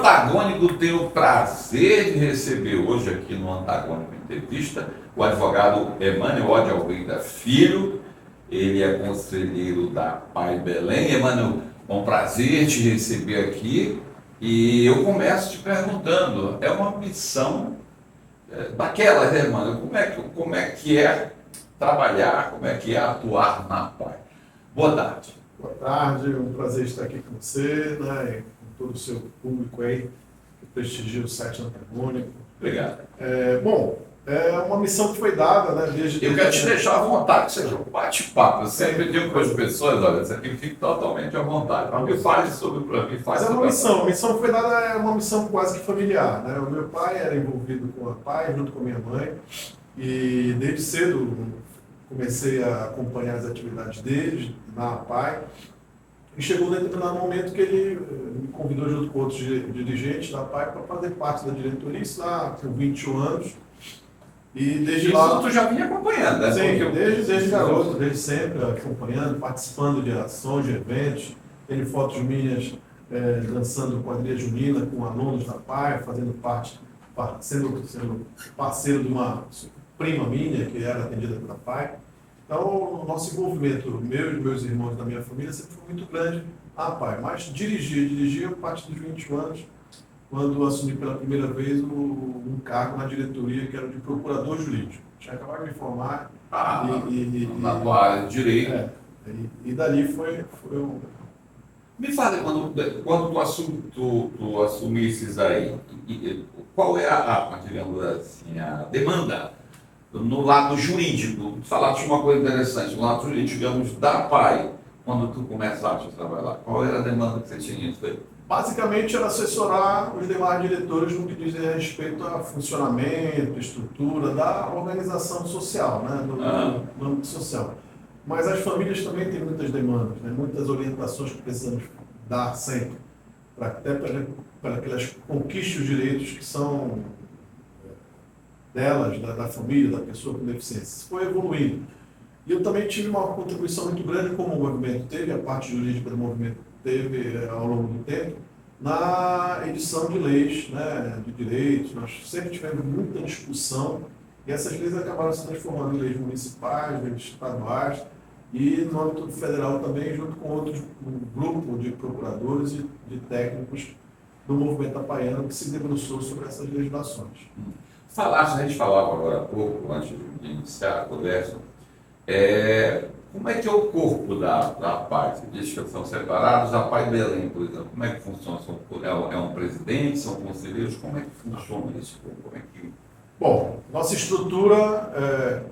Antagônico tem o prazer de receber hoje aqui no Antagônico Entrevista o advogado Emanuel de Almeida Filho. Ele é conselheiro da Pai Belém. Emanuel, é um prazer te receber aqui. E eu começo te perguntando, é uma missão daquela, né, Emanuel? Como é que é trabalhar, como é que é atuar na Pai? Boa tarde. Boa tarde, é um prazer estar aqui com você, né, e com todo o seu público aí, que prestigia o site Antagônico. Obrigado. É uma missão que foi dada, né, desde... Eu quero te deixar à vontade, que seja um bate-papo. Eu sempre digo para as pessoas, olha, isso aqui fica totalmente à vontade. Mas me fale sobre para mim. Mas é uma missão, a missão que foi dada é uma missão quase que familiar, né? O meu pai era envolvido com a Pai, junto com a minha mãe, e desde cedo comecei a acompanhar as atividades deles na Pai. E chegou um determinado momento que ele me convidou junto com outros dirigentes da Pai para fazer parte da diretoria, isso lá com 21 anos. E desde lá... tu já vinha acompanhando, né? Sim, desde garoto, desde sempre acompanhando, participando de ações, de eventos. Tenho fotos minhas dançando quadrilha junina com alunos da Pai, fazendo parte, sendo parceiro de uma prima minha que era atendida pela Pai. Então, o nosso envolvimento, meu e meus irmãos da minha família, sempre foi muito grande na Pai. Mas dirigir a partir dos 20 anos, quando assumi pela primeira vez um cargo na diretoria que era de procurador jurídico. Tinha acabado de me formar. Na tua área de direito. E dali foi um... Me fala, quando tu assumisses aí, qual é digamos assim, a demanda no lado jurídico? Tu falaste uma coisa interessante, no lado jurídico, digamos, da Pai, quando tu começaste a trabalhar. Qual era a demanda que você tinha? Basicamente era assessorar os demais diretores no que diz respeito a funcionamento, estrutura da organização social, né, no âmbito social. Mas as famílias também têm muitas demandas, né, muitas orientações que precisamos dar sempre, até para que elas conquistem os direitos que são delas, da família, da pessoa com deficiência. Isso foi evoluindo. E eu também tive uma contribuição muito grande como o movimento teve, a parte jurídica do movimento teve ao longo do tempo, na edição de leis, né, de direitos. Nós sempre tivemos muita discussão e essas leis acabaram se transformando em leis municipais, leis estaduais e no âmbito federal também, junto com outros grupos de procuradores e de técnicos do movimento apaiano que se debruçou sobre essas legislações. A gente falava agora há pouco, antes de iniciar a conversa, como é que é o corpo da Pai? Você diz que são separados. A Pai Belém, por exemplo, como é que funciona? É um presidente, são conselheiros? Como é que funciona isso? Bom, nossa estrutura,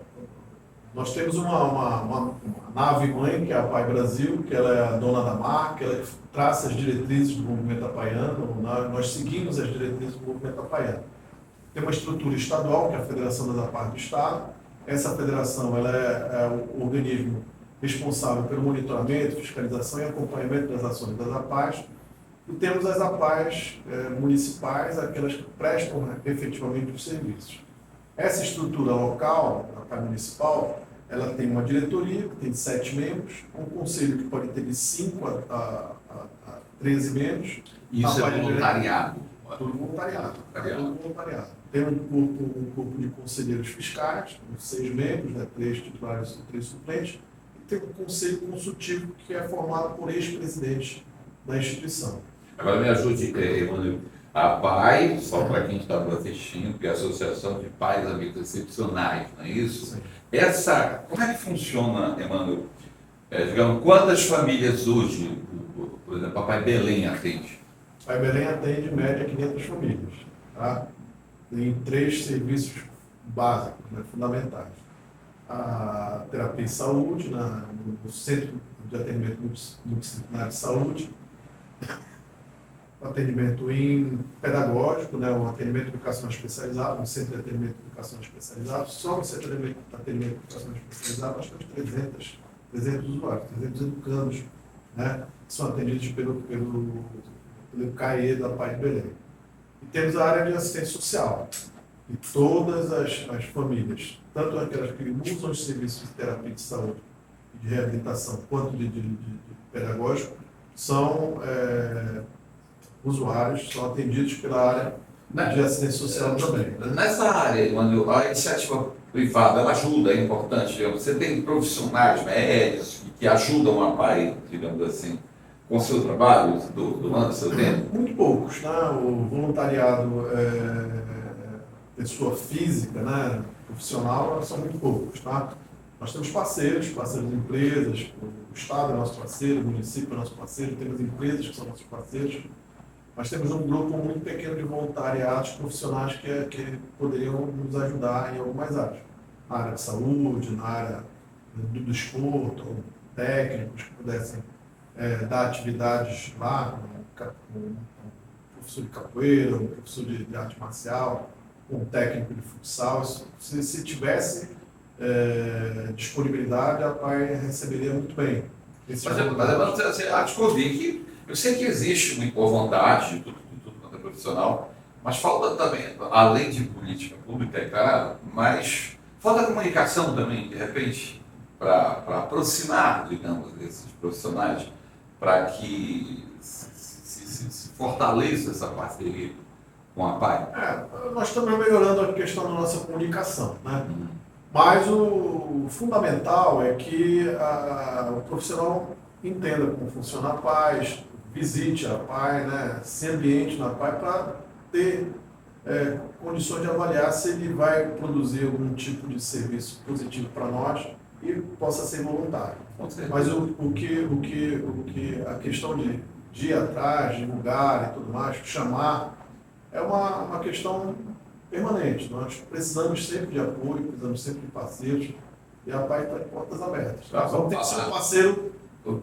nós temos uma nave-mãe, que é a Pai Brasil, que ela é a dona da marca, ela traça as diretrizes do movimento apaiano, nós seguimos as diretrizes do movimento apaiano. Tem uma estrutura estadual, que é a Federação das APAES do Estado. Essa federação ela é o organismo responsável pelo monitoramento, fiscalização e acompanhamento das ações das APAES. E temos as APAES municipais, aquelas que prestam efetivamente os serviços. Essa estrutura local, a APAE municipal, ela tem uma diretoria que tem 7 membros, um conselho que pode ter de 5 a 13 membros. Isso é voluntariado? Tudo voluntariado. Tem um corpo de conselheiros fiscais, 6 membros, né, 3 titulares e 3 suplentes, e tem um conselho consultivo que é formado por ex-presidentes da instituição. Agora me ajude, Emanuel. A Pai, só para quem está assistindo, que é a Associação de Pais Amigos Excepcionais, não é isso? Sim. Como é que funciona, Emanuel? Digamos, quantas famílias hoje, por exemplo, a Pai Belém atende? A Pai Belém atende, em média, 500 famílias. Tá? Tem 3 serviços básicos, né, fundamentais. A terapia em saúde, no Centro de Atendimento Multidisciplinar de Saúde, o atendimento pedagógico, né, o atendimento educacional especializado, no Centro de Atendimento Educacional Especializado. Só no Centro de Atendimento Educacional Especializado, nós temos 300 usuários, 300 educandos, né, que são atendidos pelo CAE da Pai de Belém. E temos a área de assistência social. E todas as famílias, tanto aquelas que usam os serviços de terapia de saúde e de reabilitação, quanto de pedagógico, são usuários são atendidos pela área de assistência social também. Né? Nessa área, Manuel, a iniciativa privada, ela ajuda, é importante. Digamos. Você tem profissionais médicos que ajudam a PAI, digamos assim, com o seu trabalho, durante o seu tempo? Muito poucos. Né? O voluntariado, pessoa física, né? Profissional, são muito poucos. Tá? Nós temos parceiros de empresas, o Estado é nosso parceiro, o município é nosso parceiro, temos empresas que são nossos parceiros, mas temos um grupo muito pequeno de voluntariados profissionais que poderiam nos ajudar em algumas áreas. Na área de saúde, na área do desporto, técnicos que pudessem dar atividades lá, um professor de capoeira, um professor de arte marcial, um técnico de futsal. Se tivesse disponibilidade, a PAI receberia muito bem. Mas há de convir que eu sei que existe uma boa vontade de tudo quanto é profissional, mas falta também, além de política pública, é claro, mas falta comunicação também, de repente, para aproximar, digamos, esses profissionais, para que se fortaleça essa parceria com a PAI. Nós estamos melhorando a questão da nossa comunicação, né? Mas o fundamental é que o profissional entenda como funciona a PAI, visite a PAI, né? Se ambiente na PAI para ter condições de avaliar se ele vai produzir algum tipo de serviço positivo para nós e possa ser voluntário. Mas o que a questão de ir atrás, divulgar e tudo mais, chamar, é uma questão permanente. Nós precisamos sempre de apoio, precisamos sempre de parceiros, e a PAI está de portas abertas. Tá? Vamos ter que ser um parceiro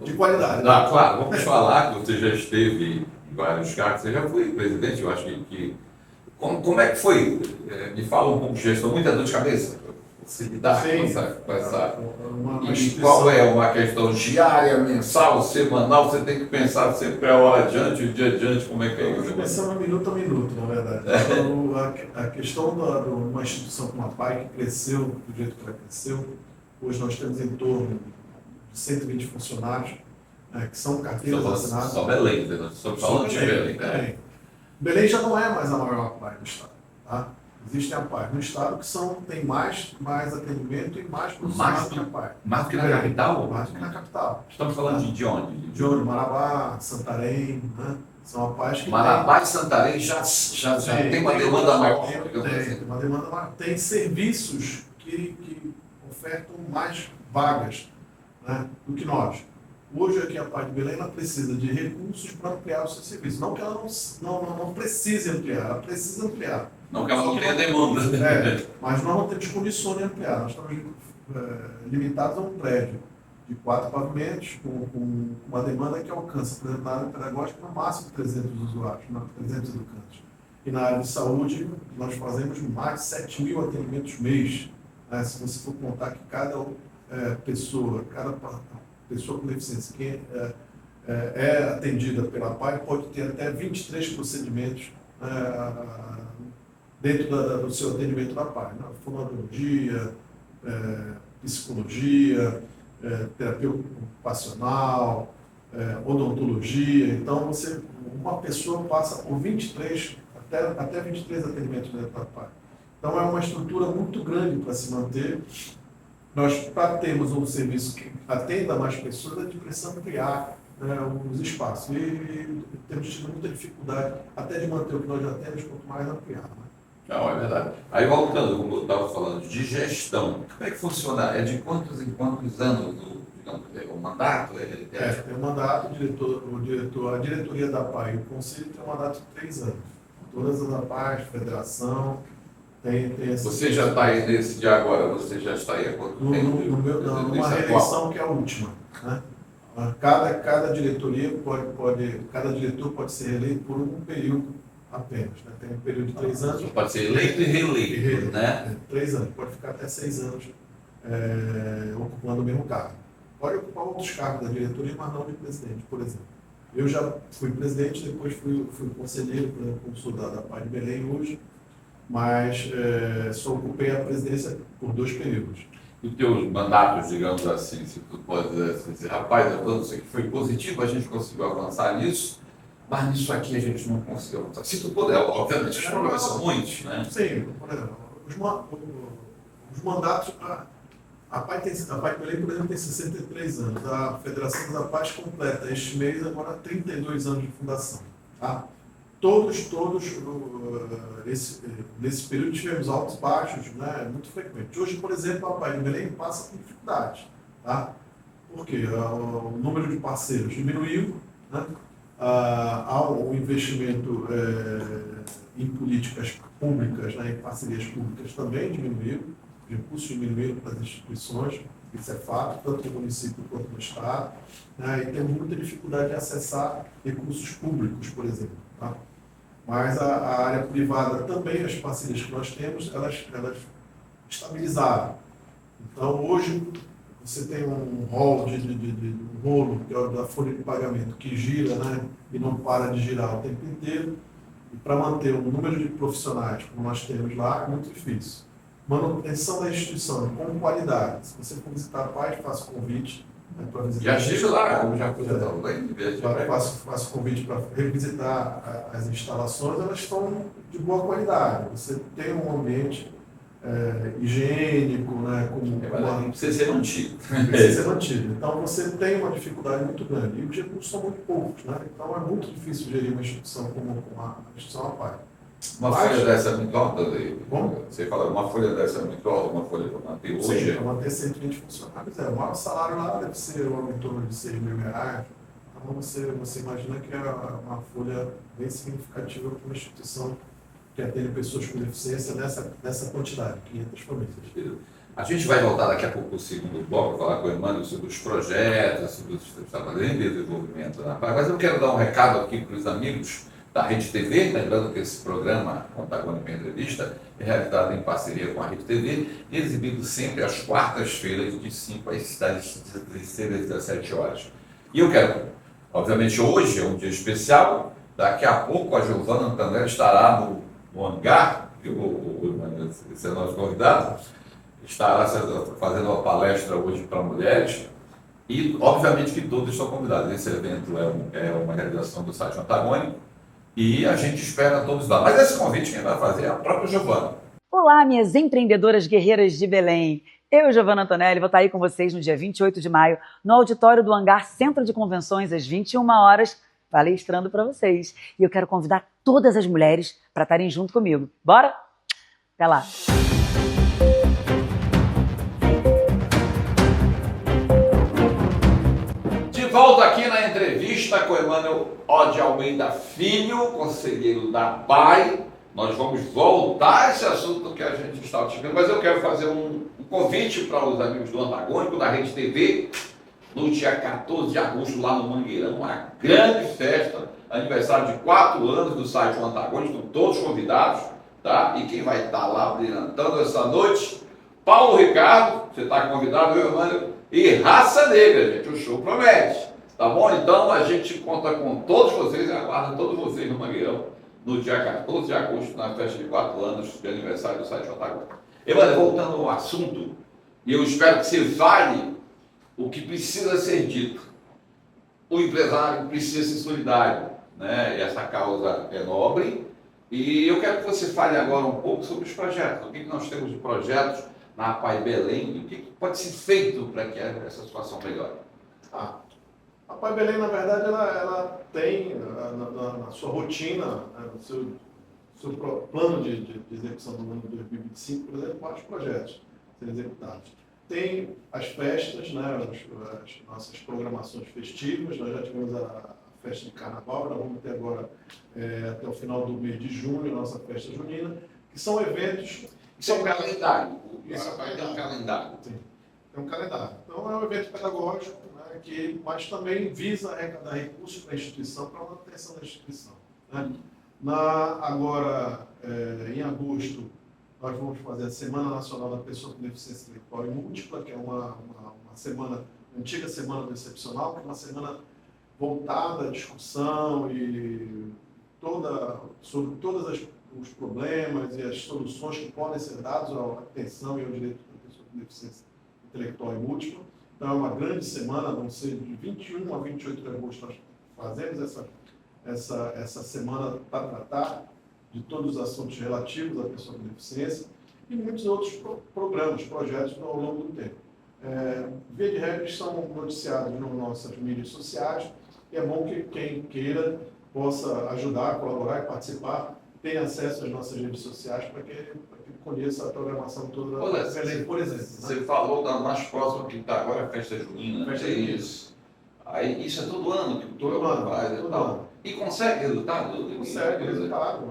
de qualidade. Claro, vamos falar que você já esteve em vários cargos, você já foi presidente, eu acho que como é que foi? Me fala um pouco de gestão, muita dor de cabeça, você lidar com essa... E qual é uma questão diária, mensal, semanal, você tem que pensar sempre a hora adiante, o dia adiante, como é que é isso? Eu pensando minuto a minuto, na verdade. Então, a questão de uma instituição como a PAI, que cresceu do jeito que ela cresceu, hoje nós temos em torno de 120 funcionários, que são carteiras assinadas. Só Belém, nós estamos falando de Belém. Belém já não é mais a maior PAI do Estado. Tá? Existem a PAI no Estado que tem mais atendimento e mais profissionais que a PAI. Mais do que na capital? Mais do que na capital. Estamos falando de onde? De onde? Marabá, Santarém, né? São a PAI que Marabá e Santarém já tem uma demanda maior. Tem uma demanda maior. Tem serviços que ofertam mais vagas, né, do que nós. Hoje aqui a PAI de Belém ela precisa de recursos para ampliar o seu serviço. Não que ela não precise ampliar, ela precisa ampliar. Não que ela não tenha demanda. Mas nós não temos condições de ampliar. Nós estamos limitados a um prédio de 4 pavimentos, com uma demanda que alcança, por exemplo, na área pedagógica, no máximo 300 usuários, 300 educantes. E na área de saúde, nós fazemos mais de 7 mil atendimentos mês. Né? Se você for contar que cada pessoa com deficiência que é atendida pela PAI pode ter até 23 procedimentos dentro do seu atendimento da PAI. Né? Fonoaudiologia, psicologia, terapia ocupacional, odontologia. Então, uma pessoa passa por 23, até 23 atendimentos dentro da PAI. Então, é uma estrutura muito grande para se manter. Nós, para termos um serviço que atenda mais pessoas, a gente precisa ampliar os espaços. E temos tido muita dificuldade até de manter o que nós já temos, quanto mais ampliar. Né? Não, é verdade. Aí, voltando, como eu estava falando, de gestão, como é que funciona? É de quantos em quantos anos o mandato? Tem um mandato, a diretoria da PAI e o conselho tem um mandato de 3 anos. Todas as APAIs, federação... Você já está aí nesse de agora, você já está aí há quanto tempo? Numa reeleição que é a última. Né? Cada diretoria cada diretor pode ser reeleito por um período apenas. Né? Tem um período de 3 anos. Pode ser eleito e reeleito, né? 3 anos, pode ficar até 6 anos ocupando o mesmo cargo. Pode ocupar outros cargos da diretoria, mas não de presidente, por exemplo. Eu já fui presidente, depois fui conselheiro, por exemplo, como sou da PAI de Belém hoje, mas só ocupei a presidência por 2 períodos. E os teus mandatos, digamos assim, se tu pode dizer, rapaz, eu sei que foi positivo, a gente conseguiu avançar nisso, Mas nisso aqui a gente não conseguiu. Se tu puder, obviamente, os problemas são muitos, né? Sim, por exemplo, os mandatos. A PAI Belém, por exemplo, tem 63 anos. A Federação da Paz completa este mês agora 32 anos de fundação. Tá? Nesse período tivemos altos e baixos, né, muito frequentes. Hoje, por exemplo, a PAI de Belém passa por dificuldades. Tá? Por quê? O número de parceiros diminuiu, né? O investimento em políticas públicas, né, em parcerias públicas também diminuiu, os recursos diminuíram para as instituições, isso é fato, tanto no município quanto no Estado, né, e temos muita dificuldade de acessar recursos públicos, por exemplo. Tá? Mas a área privada também, as parcerias que nós temos, elas estabilizaram. Então, hoje, você tem um rolo um rolo, que é da folha de pagamento, que gira, né, e não para de girar o tempo inteiro. E para manter o número de profissionais como nós temos lá, é muito difícil. Manutenção da instituição com qualidade. Se você for visitar a PAI, faça convite, né, para visitar. Já estive lá, como já fui lá. Faço convite para revisitar as instalações, elas estão de boa qualidade. Você tem um ambiente higiênico, né, Precisa ser mantido. Precisa ser mantido. Então você tem uma dificuldade muito grande. E os recursos são muito poucos, né? Então é muito difícil gerir uma instituição como a instituição APAI. Folha dessa é muito alta, Como? Você fala, uma folha dessa é muito alta, uma folha para manter hoje. Sim, para manter 120 funcionários. O maior salário lá deve ser em torno de R$6 mil. Então você imagina que é uma folha bem significativa para uma instituição que atende pessoas com deficiência nessa quantidade, 500 famílias. A gente vai voltar daqui a pouco para o segundo bloco, falar com o Emmanuel sobre os projetos, sobre os trabalhos de desenvolvimento na PAI, mas eu quero dar um recado aqui para os amigos da Rede TV, lembrando que esse programa, Antagônico em Entrevista, é realizado em parceria com a Rede TV e exibido sempre às quartas-feiras, de 5 às 16 às 17 horas. E eu quero, obviamente hoje é um dia especial, daqui a pouco a Giovana Antonelli estará no hangar, esse é o nosso convidado, estará fazendo uma palestra hoje para mulheres e, obviamente, que todos estão convidados. Esse evento é uma realização do site Antagônico e a gente espera todos lá. Mas esse convite quem vai fazer é a própria Giovana. Olá, minhas empreendedoras guerreiras de Belém. Eu, Giovana Antonelli, vou estar aí com vocês no dia 28 de maio, no auditório do Hangar Centro de Convenções, às 21 horas, palestrando para vocês. E eu quero convidar todas as mulheres para estarem junto comigo. Bora? Até lá! De volta aqui na entrevista com Emmanuel de Almeida Filho, conselheiro da PAI. Nós vamos voltar a esse assunto que a gente estava discutindo, mas eu quero fazer um convite para os amigos do Antagônico, da Rede TV, no dia 14 de agosto, lá no Mangueirão, uma grande festa, aniversário de 4 anos do site do Antagônico, estão todos convidados, tá? E quem vai estar lá brilhantando essa noite, Paulo Ricardo, você está convidado, eu, Emmanuel, e Raça Negra, gente, o show promete, tá bom? Então a gente conta com todos vocês e aguarda todos vocês no Mangueirão, no dia 14 de agosto, na festa de 4 anos de aniversário do site Antagônico. Emmanuel, voltando ao assunto, e eu espero que você fale o que precisa ser dito. O empresário precisa ser solidário, né? E essa causa é nobre. E eu quero que você fale agora um pouco sobre os projetos. O que nós temos de projetos na PAI Belém e o que pode ser feito para que essa situação melhore. A PAI Belém, na verdade, ela tem na sua rotina, né, no seu plano de execução do ano de 2025, por exemplo, vários projetos serem executados. Tem as festas, né, as nossas programações festivas, nós já tivemos a festa de carnaval, nós vamos ter agora, até o final do mês de junho, a nossa festa junina, que são eventos... Isso é um calendário. Isso vai ter um calendário. Sim, tem um calendário. Então é um evento pedagógico, né, mas também visa arrecadar recursos para a instituição, para a manutenção da instituição. Né? Agora, em agosto, nós vamos fazer a Semana Nacional da Pessoa com Deficiência Intelectual e Múltipla, que é uma antiga Semana do Excepcional, que é uma semana voltada à discussão e sobre todos os problemas e as soluções que podem ser dados à atenção e ao direito da pessoa com deficiência intelectual e múltipla. Então é uma grande semana, vão ser de 21 a 28 de agosto, nós fazemos essa semana para tratar de todos os assuntos relativos à pessoa com deficiência e muitos outros programas, projetos ao longo do tempo. Via de regra, são noticiados nas nossas mídias sociais e é bom que quem queira possa ajudar, colaborar e participar, tenha acesso às nossas redes sociais para que conheça a programação toda da Belém, por exemplo. Você falou da mais próxima que está agora, a festa junina, Festa é junina. isso. Aí, isso é todo ano que o Todo programa ano, faz e todo tal. ano. E consegue resultado? Consegue resultados,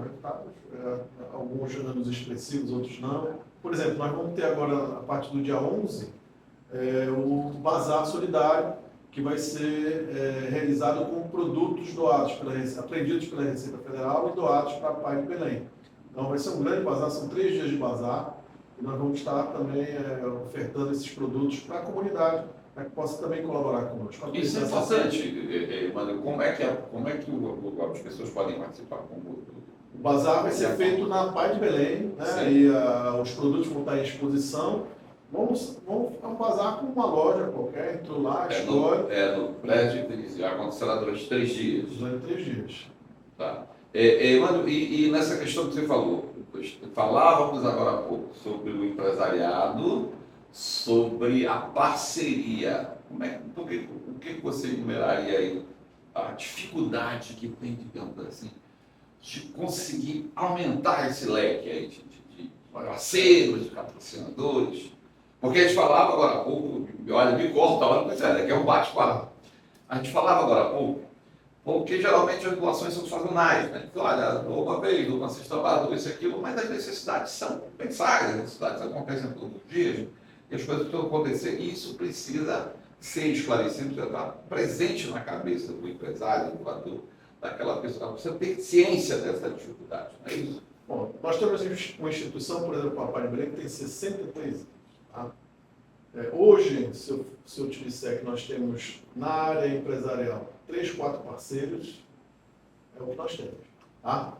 alguns anos expressivos, outros não. Por exemplo, nós vamos ter agora, a partir do dia 11, o Bazar Solidário, que vai ser realizado com produtos doados, apreendidos pela Receita Federal e doados para a Pai de Belém. Então vai ser um grande bazar, são 3 dias de bazar, e nós vamos estar também ofertando esses produtos para a comunidade, para que possa também colaborar conosco. Isso é importante, Mano. Como é que as pessoas podem participar? O bazar vai ser feito na Pai de Belém, né? E os produtos vão estar em exposição. Vamos um bazar com uma loja qualquer, entrou lá, escolhe. No prédio, acontecerá durante 3 dias. Durante 3 dias. Tá. Mano, e nessa questão que você falou, falávamos agora há pouco sobre o empresariado, sobre a parceria. O que você enumeraria aí a dificuldade que tem, digamos assim, de conseguir aumentar esse leque aí de parceiros, de patrocinadores? Porque a gente falava agora há pouco, olha, me corta, olha, que é um bate-papo. A gente falava agora há pouco, porque geralmente as doações são sazonais, né? Então, olha, uma vez, uma sexta-feira, isso e aquilo, mas as necessidades são pensadas, as necessidades acontecem todos os dias, e as coisas precisam acontecer, e isso precisa ser esclarecido, precisa estar presente na cabeça do empresário, do doador, daquela pessoa, ela precisa ter ciência dessa dificuldade, não é isso? Bom, nós temos uma instituição, por exemplo, a Pai de Belém, que tem 63 anos. Tá? Hoje, se eu te disser que nós temos na área empresarial 3, 4 parceiros, é o que nós temos. Tá?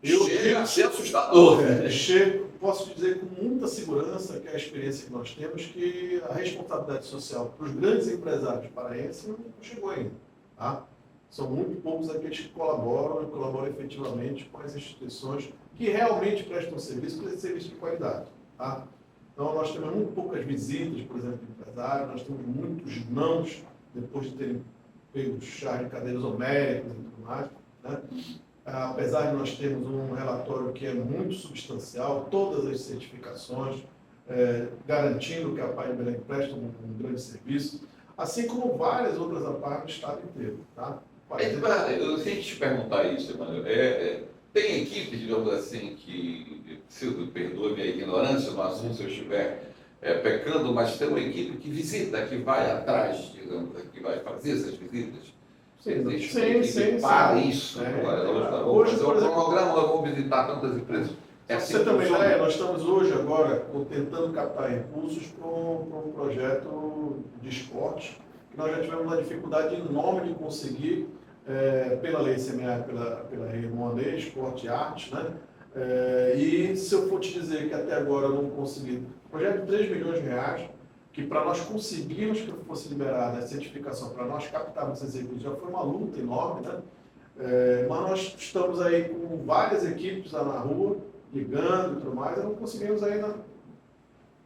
Chega a ser assustador. Posso te dizer com muita segurança que a experiência que nós temos, que a responsabilidade social para os grandes empresários paraenses não chegou ainda. Tá? São muito poucos aqueles que colaboram e colaboram efetivamente com as instituições que realmente prestam serviço de qualidade. Tá? Então, nós temos muito poucas visitas, por exemplo, de empresários, nós temos muitos nãos, depois de terem pego chá de cadeiras homéricas e tudo mais. Né? Apesar de nós termos um relatório que é muito substancial, todas as certificações, garantindo que a Pai de Belém presta um grande serviço, assim como várias outras APAES no estado inteiro. Tá? Eu tenho que te perguntar isso, Emanuel. Tem equipes, digamos assim, que, se eu perdoe minha ignorância no assunto, se eu estiver pecando, mas tem uma equipe que visita, que vai atrás, digamos, que vai fazer essas visitas? Existe uma equipe para isso. Hoje, por exemplo, cronograma, eu vou visitar tantas empresas. Você também, nós estamos hoje, agora, tentando captar recursos para um projeto de esporte, que nós já tivemos uma dificuldade enorme de conseguir, pela lei CMA, pela Lei Esporte e Arte, né? E se eu for te dizer que até agora eu não consegui, projeto de 3 milhões de reais, que para nós conseguirmos que fosse liberada a certificação, para nós captarmos esses recursos, já foi uma luta enorme, né? Mas nós estamos aí com várias equipes lá na rua, ligando e tudo mais, e não conseguimos ainda,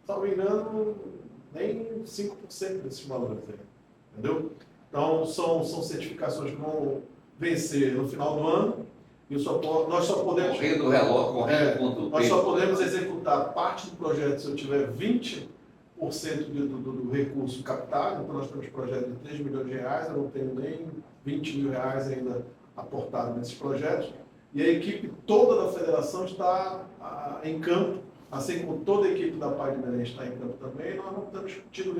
salvo engano, nem 5% desses valores aí, entendeu? Então, são certificações que vão vencer no final do ano, e nós só podemos... Nós só podemos executar parte do projeto se eu tiver 20% do recurso captado. Então, nós temos projeto de 3 milhões de reais, eu não tenho nem 20 mil reais ainda aportado nesses projetos, e a equipe toda da federação está em campo, assim como toda a equipe da Pai de Belém está em campo também, nós não temos tido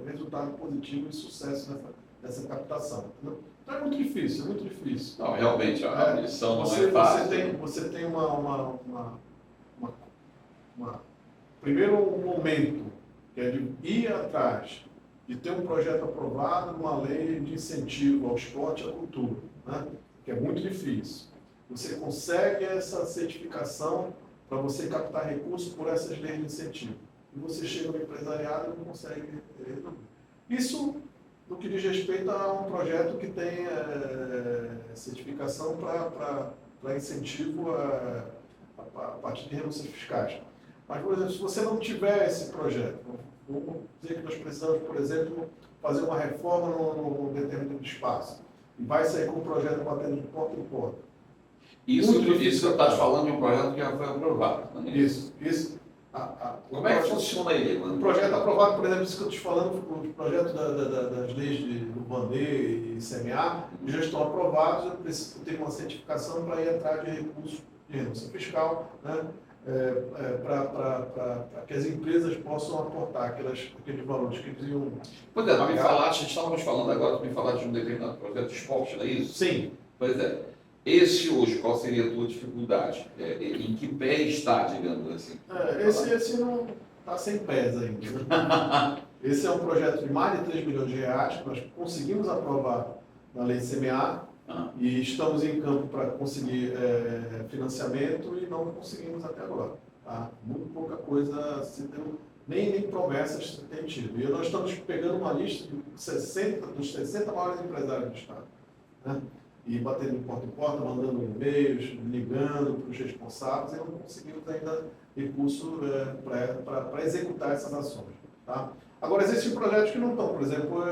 resultado positivo e sucesso nessa captação. Entendeu? Então é muito difícil, é muito difícil. Não, realmente, a missão não é fácil. Você tem primeiro um momento, que é de ir atrás, de ter um projeto aprovado, uma lei de incentivo ao esporte e à cultura, né? Que é muito difícil. Você consegue essa certificação para você captar recursos por essas leis de incentivo. E você chega no empresariado e não consegue resolver. Isso, no que diz respeito a um projeto que tem certificação para incentivo a partir de renúncias fiscais. Mas, por exemplo, se você não tiver esse projeto, vamos dizer que nós precisamos, por exemplo, fazer uma reforma num determinado espaço, e vai sair com um projeto batendo de porta em porta. Isso você está falando de um projeto que já foi aprovado. Né? Isso. Como é que funciona ele? O projeto aprovado, por exemplo, isso que eu estou te falando, o projeto das leis do Bandeira e CMA, já estão aprovados, eu preciso ter uma certificação para ir atrás de recursos de renúncia fiscal, né? Para que as empresas possam aportar aqueles valores que eles iam. Pois é, estávamos falando agora, tu me falaste de um determinado projeto de esporte, não é isso? Sim. Pois é. Esse hoje, qual seria a tua dificuldade? Em que pé está, digamos assim? Esse não está sem pés ainda. Esse é um projeto de mais de 3 milhões de reais que nós conseguimos aprovar na lei CMA e estamos em campo para conseguir financiamento e não conseguimos até agora. Tá? Muito pouca coisa, nem promessas se tem tido. E nós estamos pegando uma lista dos 60 maiores empresários do Estado. Né? E batendo de porta em porta, mandando e-mails, ligando para os responsáveis, e não conseguimos ainda recurso para executar essas ações. Tá? Agora, existem projetos que não estão, por exemplo,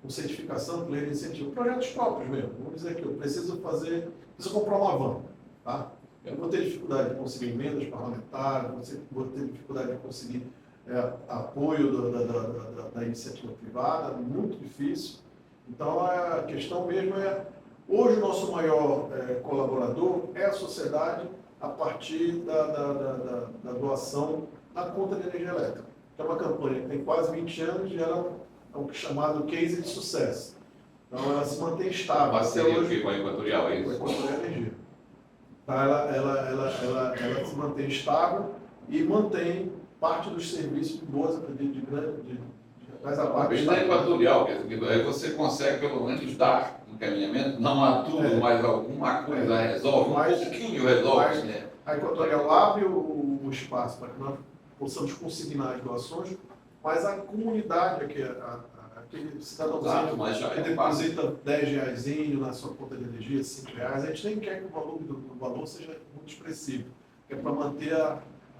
com certificação, com lei de incentivo, projetos próprios mesmo. Vamos dizer que eu preciso comprar uma van. Tá? Eu vou ter dificuldade de conseguir emendas parlamentares, vou ter dificuldade de conseguir apoio da iniciativa privada, muito difícil. Então, a questão mesmo hoje o nosso maior colaborador é a sociedade a partir da doação da conta de energia elétrica. Que é uma campanha que tem quase 20 anos e ela é o chamado case de sucesso. Então, ela se mantém estável. Parceria hoje com a Equatorial, é isso? Com a Equatorial Energia. Então, ela se mantém estável e mantém parte dos serviços de boas mas a parte da Equatorial, aí você consegue pelo menos dar encaminhamento, não há tudo, mas alguma coisa resolve, um pouquinho resolve. Né? A Equatorial abre o espaço para que nós possamos consignar as doações, mas a comunidade, aquele cidadãozinho que deposita 10 reaisinho na sua conta de energia, 5 reais, a gente nem quer que o valor seja muito expressivo, que é para manter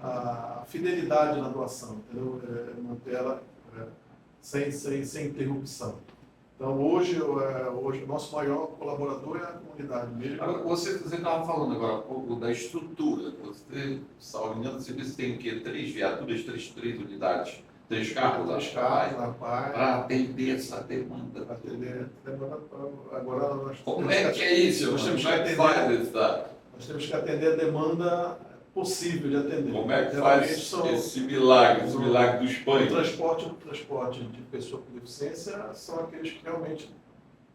a fidelidade na doação, entendeu? Manter ela sem interrupção. Então, hoje o nosso maior colaborador é a comunidade mesmo. Agora, você estava falando agora um pouco da estrutura. Você, salvo engano, você disse que tem o quê? 3 viaturas, 3 unidades, 3 carros para atender essa demanda. Agora como é que é isso? Nós temos que atender a demanda possível de atender. Como é que faz esse milagre dos pães? O transporte de pessoa com deficiência são aqueles que realmente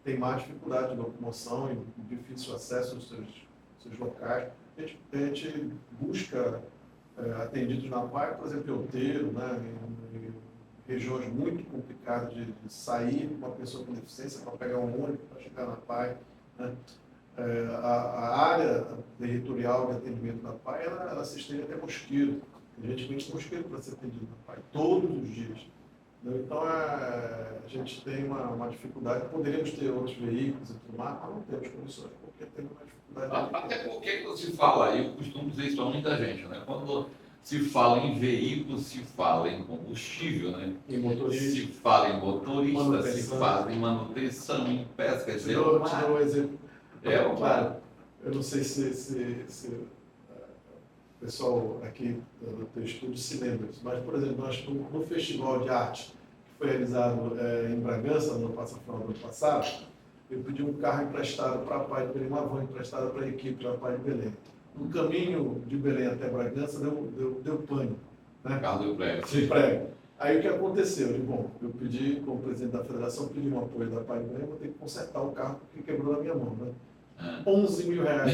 têm mais dificuldade de locomoção e difícil acesso aos seus locais. A gente busca atendidos na PAI, por exemplo, em Outeiro, né, em regiões muito complicadas de sair com uma pessoa com deficiência para pegar um ônibus para chegar na PAI. Né? A área territorial de atendimento da PAI, ela se estende até Mosqueiro. A gente vem de Mosqueiro para ser atendido na PAI, todos os dias. Então, a gente tem uma dificuldade. Poderíamos ter outros veículos e tudo mais, mas não temos condições, porque temos uma dificuldade. Até porque quando se fala, eu costumo dizer isso para muita gente, né? Quando se fala em veículo, se fala em combustível, né? Em motorista. Se fala em motorista, manutenção. Se fala em manutenção, em pesca. Te dou um exemplo. Claro. Eu não sei se o pessoal aqui do teu estúdio se lembra disso, mas, por exemplo, nós no Festival de Arte, que foi realizado em Bragança, no final do ano passado, eu pedi um carro emprestado para a PAI de Belém, uma van emprestada para a equipe da PAI de Belém. No caminho de Belém até Bragança, deu pane. Né? Carro do prego. De prego. Aí o que aconteceu? Eu pedi, como presidente da federação, pedi um apoio da PAI de Belém, vou ter que consertar o carro que quebrou na minha mão. Né? 11 mil reais.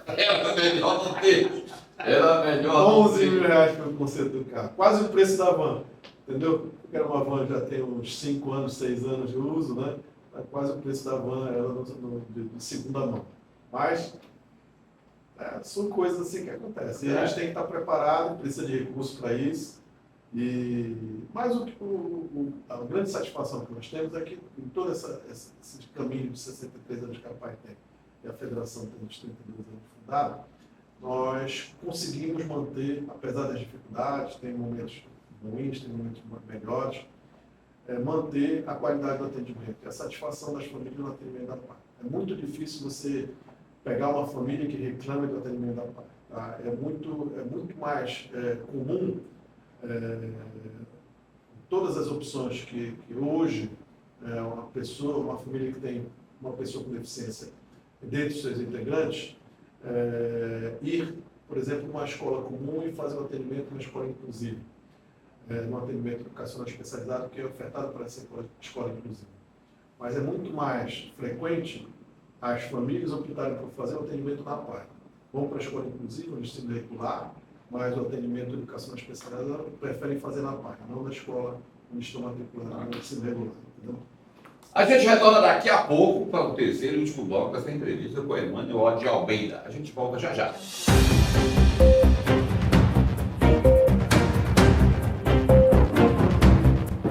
Era melhor não ter. Era melhor 11 mil reais para o conserto do carro. Quase o preço da van. Entendeu? Porque era uma van que já tem uns 5 anos, 6 anos de uso, né? Quase o preço da van era de segunda mão. Mas são coisas assim que acontecem. E a gente tem que estar preparado, precisa de recursos para isso. Mas a grande satisfação que nós temos é que em todo esse caminho de 63 anos que a PAI tem, e a Federação tem uns 32 anos fundada, nós conseguimos manter, apesar das dificuldades, tem momentos ruins, tem momentos melhores, manter a qualidade do atendimento e a satisfação das famílias no atendimento da PAI. É muito difícil você pegar uma família que reclama do atendimento da PAI. Tá? É muito mais comum todas as opções que hoje uma família que tem uma pessoa com deficiência dentre os seus integrantes, ir, por exemplo, numa escola comum e fazer um atendimento numa escola inclusiva, num atendimento educacional especializado que é ofertado para essa escola inclusiva. Mas é muito mais frequente as famílias optarem por fazer o atendimento na PAI. Vão para a escola inclusiva, no ensino regular, mas o atendimento educacional especializado preferem fazer na PAI, não na escola onde estão matriculados no ensino regular. Entendeu? A gente retorna daqui a pouco para o terceiro e último bloco dessa entrevista com a Emmanuel de Almeida. A gente volta já já.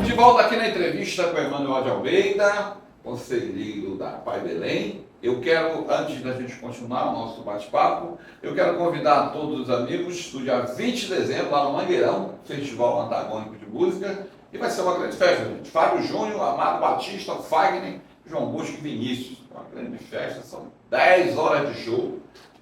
De volta aqui na entrevista com a Emmanuel de Almeida, conselheiro da PAI Belém. Eu quero, antes da gente continuar o nosso bate-papo, eu quero convidar todos os amigos do dia 20 de dezembro, lá no Mangueirão, Festival Antagônico de Música, e vai ser uma grande festa, gente. Fábio Júnior, Amado Batista, Fagner, João Bosco e Vinícius. Uma grande festa, são 10 horas de show,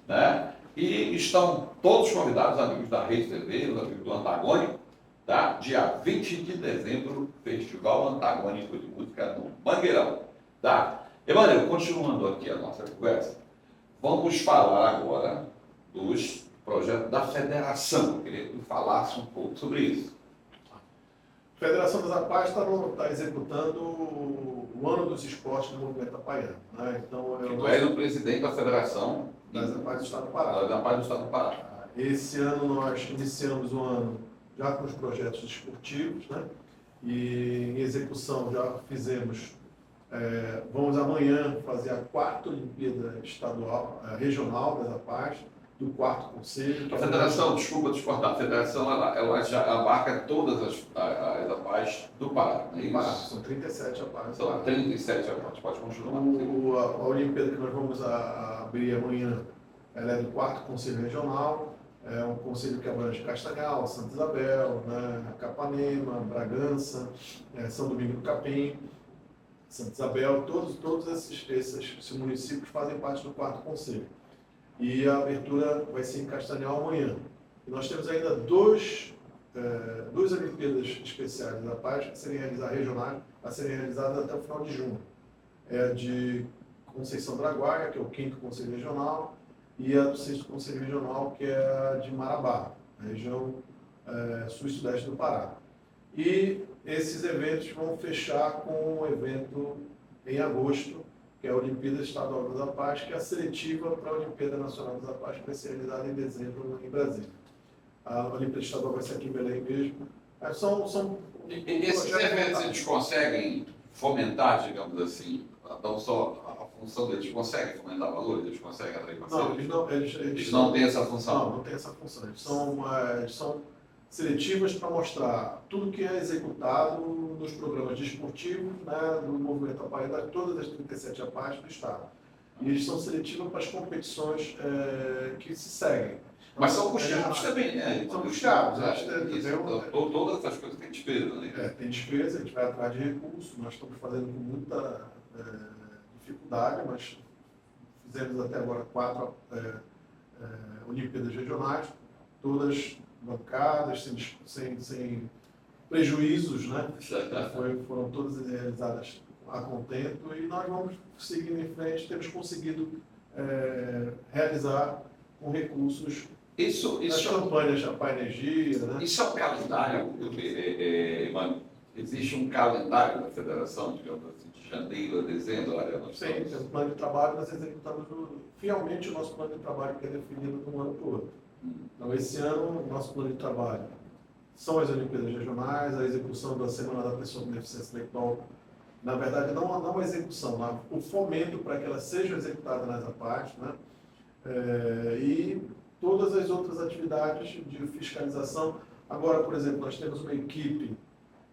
né? E estão todos convidados, amigos da Rede TV, os amigos do Antagônico, tá? Dia 20 de dezembro, Festival Antagônico de Música no Mangueirão, tá? Emmanuel, continuando aqui a nossa conversa, vamos falar agora dos projetos da Federação. Eu queria que tu falasse um pouco sobre isso. A Federação das APAES está executando o Ano dos Esportes do Movimento Apaiano. Né? Então, Tu és o presidente da Federação das APAES do Estado do Pará. Das APAES do Estado do Pará. Esse ano nós iniciamos o ano já com os projetos esportivos, né? E em execução já fizemos, vamos amanhã fazer a 4ª Olimpíada Estadual, regional das APAES, do 4º Conselho. A Federação, desculpa te cortar, a Federação ela já abarca todas as APAES do Pará, não é isso? São 37 APAES. São 37 APAES, pode continuar. A Olimpíada que nós vamos abrir amanhã, ela é do 4º Conselho Regional, é um conselho que abrange Castanhal, Santa Isabel, né, Capanema, Bragança, São Domingos do Capim, Santa Isabel, todos esses municípios fazem parte do 4º Conselho. E a abertura vai ser em Castanhal amanhã. E nós temos ainda duas Olimpíadas especiais da Paz que serem realizadas, regionais, a serem realizadas até o final de junho. É a de Conceição do Araguaia, que é o 5º Conselho Regional, e a do 6º Conselho Regional, que é a de Marabá, na região sul e sudeste do Pará. E esses eventos vão fechar com um evento em agosto, que é a Olimpíada Estadual das APAES, que é a seletiva para a Olimpíada Nacional das APAES, que vai ser realizada em dezembro em Brasília. A Olimpíada Estadual vai ser aqui em Belém mesmo. Esses eventos eles conseguem fomentar, digamos assim, não só a função deles, conseguem fomentar valores, eles conseguem atrair parceiros? Não, eles não têm essa função? Não têm essa função. Eles são seletivas para mostrar tudo que é executado nos programas desportivos, né, do Movimento APAES, de todas as 37 APAES do Estado. E eles são seletivos para as competições que se seguem. Mas são custeados também, né? São custeados. Todas essas coisas têm despesa, né? Tem despesa, a gente vai atrás de recursos, nós estamos fazendo com muita dificuldade, mas fizemos até agora 4 Olimpíadas regionais, todas bancadas, sem prejuízos, né? Foram todas realizadas a contento e nós vamos seguindo em frente, temos conseguido realizar com recursos as campanhas da Pai Energia, né? Isso é um calendário, Emmanuel? Existe um calendário da federação, digamos assim, de janeiro a dezembro? Sim, tem um plano de trabalho, nós executamos fielmente o nosso plano de trabalho que é definido de um ano para o outro. Então, esse ano, o nosso plano de trabalho são as Olimpíadas Regionais, a execução da Semana da Pessoa com Deficiência Intelectual, na verdade, não a execução, o fomento para que ela seja executada nas APAES, né? E todas as outras atividades de fiscalização. Agora, por exemplo, nós temos uma equipe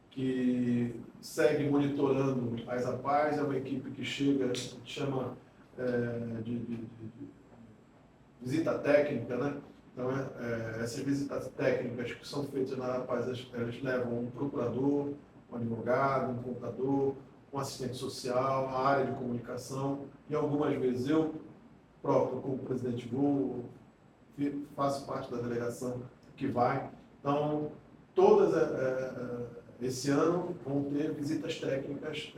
que segue monitorando as APAES, é uma equipe que chega, chama de visita técnica, né? Então, essas visitas técnicas que são feitas na APAES, elas levam um procurador, um advogado, um contador, um assistente social, a área de comunicação, e algumas vezes eu próprio, como presidente, faço parte da delegação que vai. Então, esse ano vão ter visitas técnicas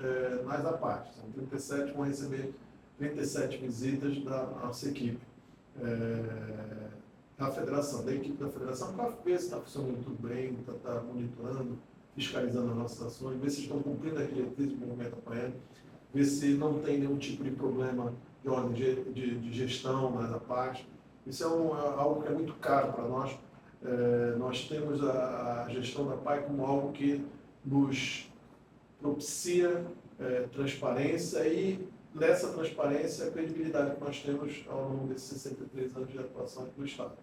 nas APAES. São 37, vão receber 37 visitas da nossa equipe, da federação, da equipe da federação, para ver se está funcionando tudo bem, está monitorando, fiscalizando as nossas ações, ver se estão cumprindo a diretriz do movimento apoiando, ver se não tem nenhum tipo de problema de ordem de gestão nas APAES. Isso é algo que é muito caro para nós. Nós temos a gestão da APAE como algo que nos propicia transparência e, nessa transparência, a credibilidade que nós temos ao longo desses 63 anos de atuação do Estado.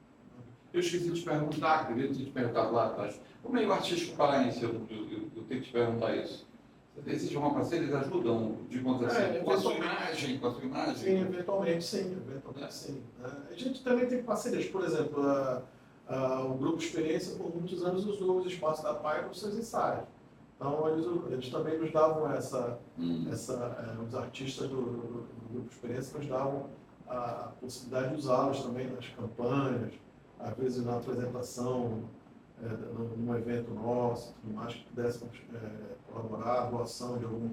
Eu esqueci de te perguntar, queria te perguntar lá atrás. O meio artístico paraense, eu tenho que te perguntar isso. Existe uma parceria, eles ajudam, digamos assim, com a sua imagem, Sim, eventualmente sim. A gente também tem parcerias, por exemplo, o Grupo Experiência, por muitos anos, usou os espaços da APAE para os seus ensaios. Então, eles também nos davam os artistas do Grupo Experiência nos davam a possibilidade de usá-los também nas campanhas, às vezes na apresentação, num evento nosso, tudo mais, que pudéssemos colaborar, doação de uma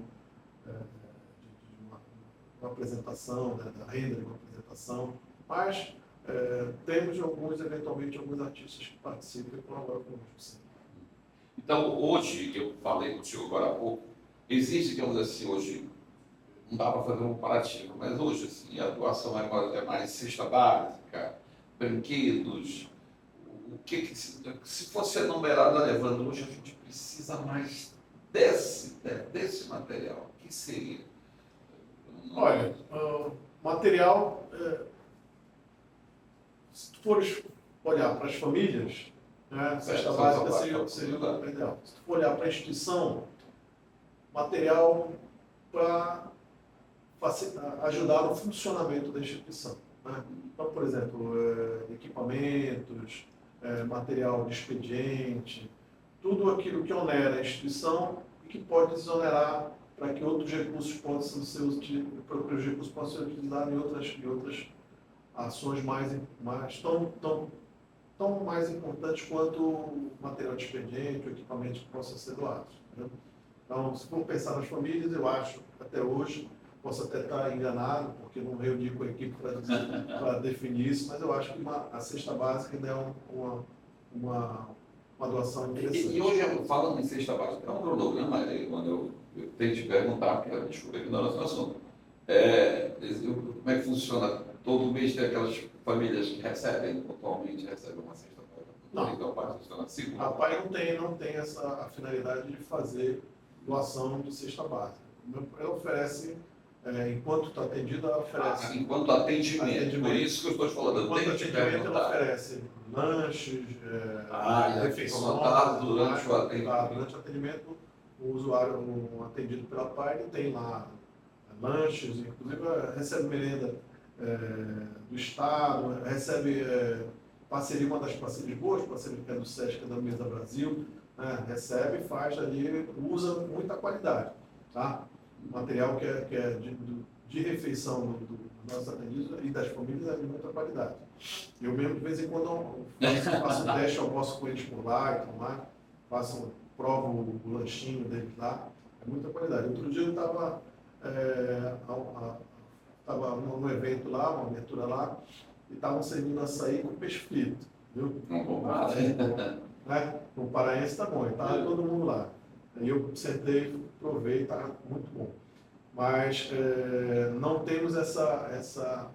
apresentação, da renda de uma apresentação, mas temos eventualmente, alguns artistas que participam e colaboram conosco, sim. Então, hoje, eu falei contigo agora há pouco, existe, digamos assim, hoje, não dá para fazer um comparativo, mas hoje, assim, a doação é mais cesta básica, brinquedos. O que se fosse enumerado levando hoje, a gente precisa mais desse material. O que seria? Olha, material, se tu fores olhar para as famílias, né, cesta básica seria o ideal. Se tu for olhar para a instituição, material para ajudar no funcionamento da instituição. Né? Então, por exemplo, equipamentos, material de expediente, tudo aquilo que onera a instituição e que pode desonerar para que outros recursos possam ser utilizados em outras ações tão mais importantes quanto o material de expediente, o equipamento que possa ser doados. Né? Então, se for pensar nas famílias, eu acho, até hoje, posso até estar enganado, porque não reuni com a equipe para definir isso, mas eu acho que a cesta básica ainda é uma doação interessante. E hoje, falando em cesta básica, é um cronograma, quando eu tenho que te perguntar, porque eu descobri que não era assunto. Como é que funciona? Todo mês tem aquelas famílias que recebem, pontualmente recebem uma cesta básica? Não, a PAI não tem a finalidade de fazer doação de cesta básica. Ela oferece, enquanto está atendida, ela oferece... enquanto atendimento, por isso que eu estou te falando. Enquanto atendimento, ela oferece lanches, refeições... Durante o atendimento. Durante o atendimento, o usuário atendido pela PAI tem lá lanches, inclusive recebe merenda do Estado, recebe parceria, uma das parcerias boas, parceria que é do SESC, que é da Mesa Brasil, né? Recebe, faz ali, usa muita qualidade, tá? Material que é de refeição dos nossos atendidos e das famílias é de muita qualidade. Eu mesmo, de vez em quando, faço um teste, almoço com eles por lá e tudo mais, provo o lanchinho deles lá, é muita qualidade. Outro dia eu estava num evento lá, uma abertura lá, e estavam servindo açaí com peixe frito, viu? Né? O paraense tá bom, e estava todo mundo lá. Aí eu sentei, provei, tá muito bom. Mas não temos essa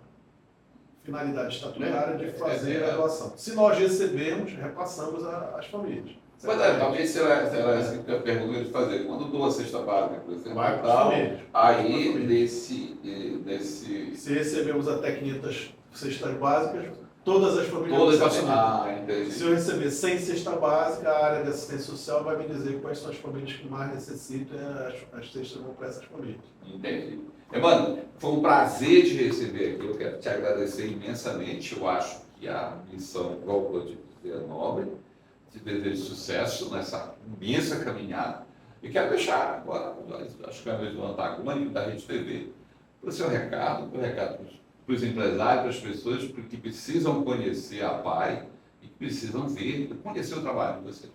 finalidade estatutária de fazer a doação. Se nós recebemos, repassamos às famílias. Mas talvez será essa que eu pergunto de fazer. Quando doa a cesta básica, por exemplo, vai para as famílias. Aí, Se recebemos até 500 cestas básicas, Todas as famílias Todas vão as... ser atendidas. Ah, entendi. Se eu receber 100 cesta básica, a área de assistência social vai me dizer quais são as famílias que mais necessitam e as cestas vão para essas famílias. Entendi. Emmanuel, foi um prazer te receber aqui. Eu quero te agradecer imensamente. Eu acho que a missão, igual eu te dizer, é nobre. Te desejo sucesso nessa imensa caminhada. E quero deixar agora, acho que é a vez do Antagonômico da Rede TV, para o seu recado, para os empresários, para as pessoas que precisam conhecer a PAI e que precisam ver, conhecer o trabalho de vocês.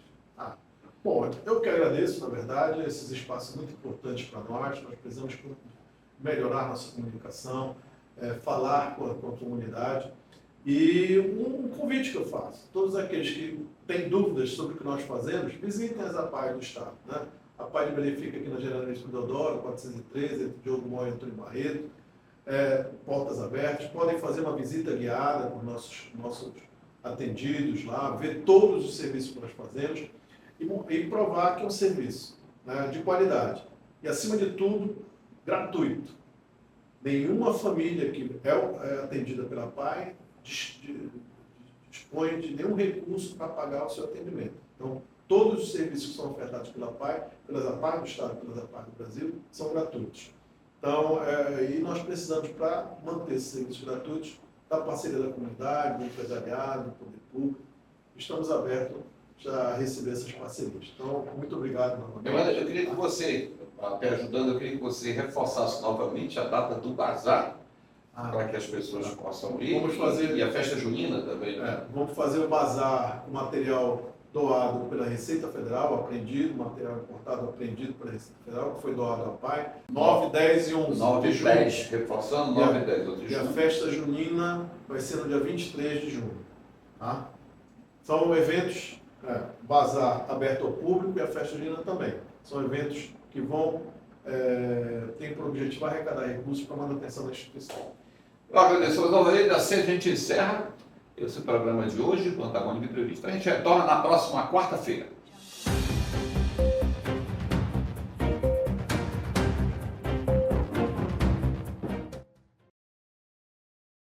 Bom, eu que agradeço, na verdade, esses espaços muito importantes para nós. Nós precisamos melhorar nossa comunicação, falar com a comunidade. E um convite que eu faço, todos aqueles que têm dúvidas sobre o que nós fazemos, visitem as APAI do Estado. Né? A APAI de Belém fica aqui na Generalista Deodoro, 413, entre Diogo Moura e Antônio Barreto. Portas abertas, podem fazer uma visita guiada com nossos atendidos lá, ver todos os serviços que nós fazemos e provar que é um serviço, né, de qualidade. E, acima de tudo, gratuito. Nenhuma família que é atendida pela PAI dispõe de nenhum recurso para pagar o seu atendimento. Então, todos os serviços que são ofertados pela PAI, pelas APAI do Estado e pelas APAI do Brasil, são gratuitos. Então, e nós precisamos, para manter esses serviços gratuitos, da parceria da comunidade, do empresariado, do poder público. Estamos abertos a receber essas parcerias. Então, muito obrigado novamente. Eu queria que você, até ajudando, eu queria que você reforçasse novamente a data do bazar, para que as pessoas possam ir. Vamos fazer, e a festa junina também. Né? Vamos fazer o bazar com material doado pela Receita Federal, material importado apreendido pela Receita Federal, que foi doado ao PAI, 9, 10 e 11 9 de e junho. 10, reforçando, 9 e 10 de E a junho. festa junina vai ser no dia 23 de junho. Tá? São eventos, bazar aberto ao público e a festa junina também. São eventos que vão, tem por objetivo arrecadar recursos para a manutenção da instituição. Eu agradeço mais uma vez, assim a gente encerra esse programa de hoje do Antagônico Entrevista. A gente retorna na próxima quarta-feira.